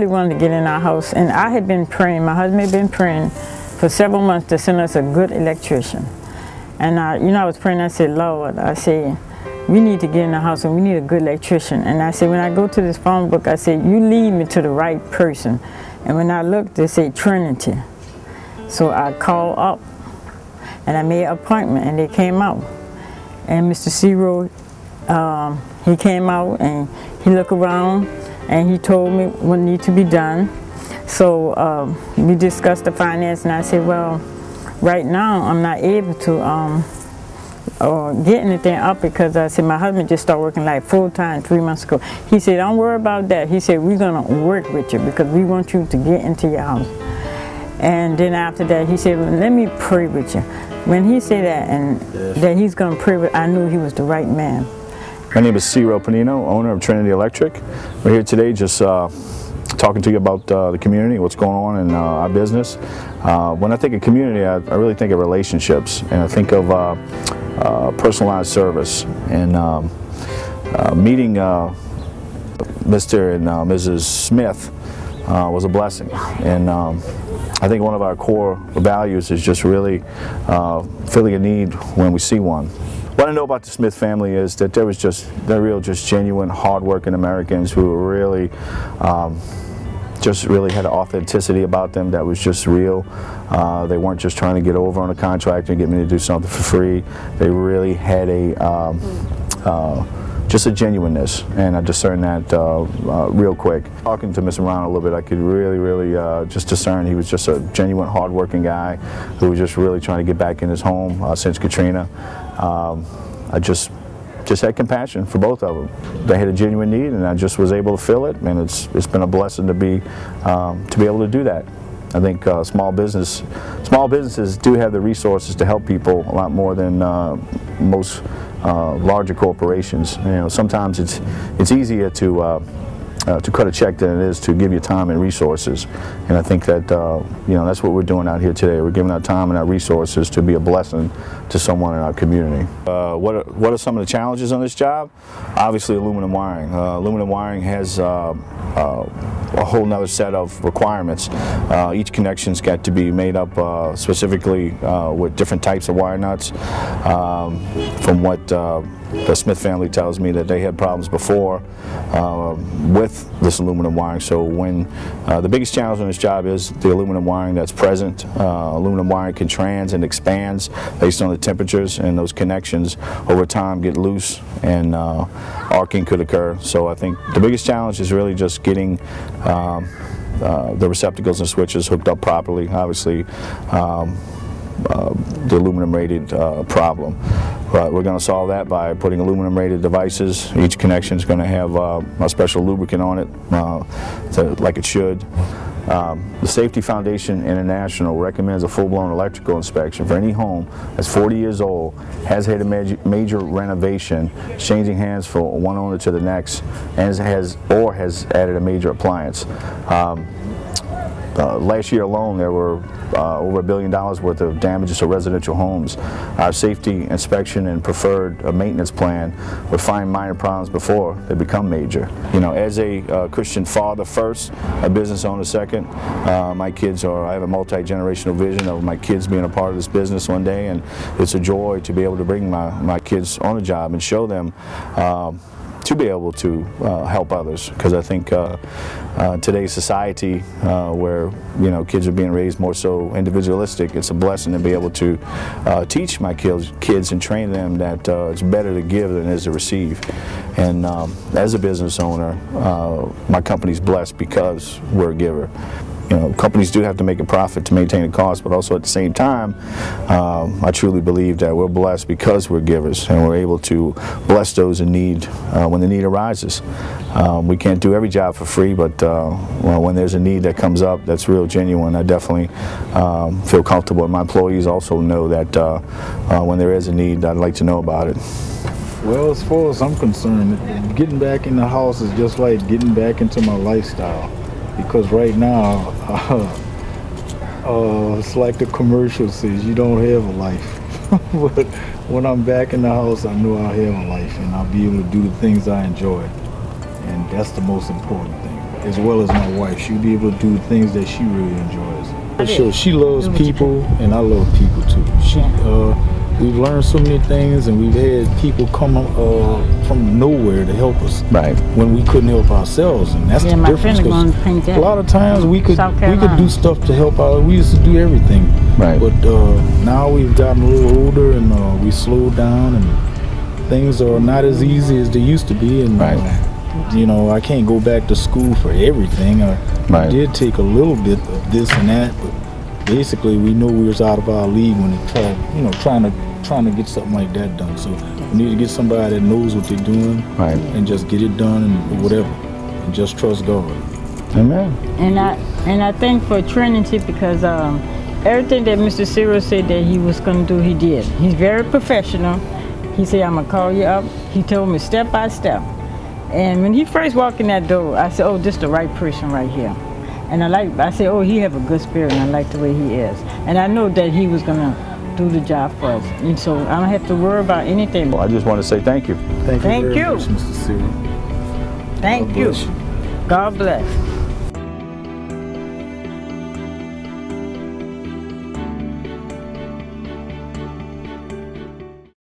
We wanted to get in our house, and I had been praying, my husband had been praying for several months to send us a good electrician. And I was praying, I said, Lord, I said, we need to get in the house and we need a good electrician. And I said, when I go to this phone book, I said, you lead me to the right person. And when I looked, they said Trinity. So I called up and I made an appointment, and they came out. And Mr. Zero, he came out and he looked around and he told me what needed to be done. So we discussed the finance, and I said, well, right now I'm not able to get anything up, because I said my husband just started working like full-time 3 months ago. He said, don't worry about that. He said, we're going to work with you because we want you to get into your house. And then after that, he said, well, let me pray with you. When he said that, and that he's going to pray with, I knew he was the right man. My name is Ciro Panino, owner of Trinity Electric. We're here today just talking to you about the community, what's going on in our business. When I think of community, I really think of relationships, and I think of personalized service. And meeting Mr. and Mrs. Smith was a blessing. And I think one of our core values is just really filling a need when we see one. What I know about the Smith family is that they're real, just genuine, hard-working Americans who really had an authenticity about them that was just real. They weren't just trying to get over on a contract and get me to do something for free. They really had just a genuineness, and I discerned that real quick. Talking to Mr. Ronell a little bit, I could really just discern he was just a genuine, hard-working guy who was just really trying to get back in his home since Katrina. I just had compassion for both of them. They had a genuine need, and I just was able to fill it, and it's been a blessing to be able to do that. I think small businesses do have the resources to help people a lot more than most larger corporations. You know, sometimes it's easier to cut a check than it is to give you time and resources. And I think that that's what we're doing out here today. We're giving our time and our resources to be a blessing to someone in our community. What are some of the challenges on this job? Obviously, aluminum wiring. Aluminum wiring has a whole nother set of requirements. Each connection's got to be made up specifically with different types of wire nuts. From what the Smith family tells me, that they had problems before with this aluminum wiring. So when the biggest challenge on this job is the aluminum wiring that's present. Aluminum wiring contracts and expands based on the temperatures, and those connections over time get loose, and arcing could occur. So I think the biggest challenge is really just getting the receptacles and switches hooked up properly. Obviously, the aluminum rated problem. But we're going to solve that by putting aluminum rated devices. Each connection is going to have a special lubricant on it, like it should. The Safety Foundation International recommends a full-blown electrical inspection for any home that's 40 years old, has had a major renovation, changing hands from one owner to the next, and has added a major appliance. Last year alone, there were over $1 billion worth of damages to residential homes. Our safety inspection and preferred maintenance plan would find minor problems before they become major. You know, as a Christian father first, a business owner second, I have a multi-generational vision of my kids being a part of this business one day, and it's a joy to be able to bring my kids on a job and show them to be able to help others, because I think today's society, where kids are being raised more so individualistic, it's a blessing to be able to teach my kids and train them that it's better to give than it is to receive. And as a business owner, my company's blessed because we're a giver. Companies do have to make a profit to maintain the cost, but also at the same time, I truly believe that we're blessed because we're givers, and we're able to bless those in need when the need arises. We can't do every job for free, but when there's a need that comes up that's real genuine, I definitely feel comfortable. And my employees also know that when there is a need, I'd like to know about it. Well, as far as I'm concerned, getting back in the house is just like getting back into my lifestyle. Because right now, it's like the commercial says, you don't have a life. But when I'm back in the house, I know I'll have a life, and I'll be able to do the things I enjoy. And that's the most important thing. as well as my wife. She'll be able to do things that she really enjoys. For sure, she loves people, and I love people too. We've learned so many things, and we've had people come from nowhere to help us when we couldn't help ourselves, and that's the difference. A lot of times we could do stuff to help out. We used to do everything, but now we've gotten a little older, and we slowed down, and things are not as easy as they used to be. And you know, I can't go back to school for everything. I did take a little bit of this and that, but basically we know we was out of our league when it trying to get something like that done. So we need to get somebody that knows what they're doing and just get it done and whatever, and just trust God. Amen. And I thank for training tip, because everything that Mr. Cyril said that he was going to do, he did. He's very professional. He said, I'm going to call you up. He told me step by step. And when he first walked in that door, I said, oh, this is the right person right here. And I said, oh, he have a good spirit, and I like the way he is. And I know that he was going to do the job for us. And so I don't have to worry about anything. Well, I just want to say thank you. Thank you very much, Mr. Cyril. Thank you. God bless.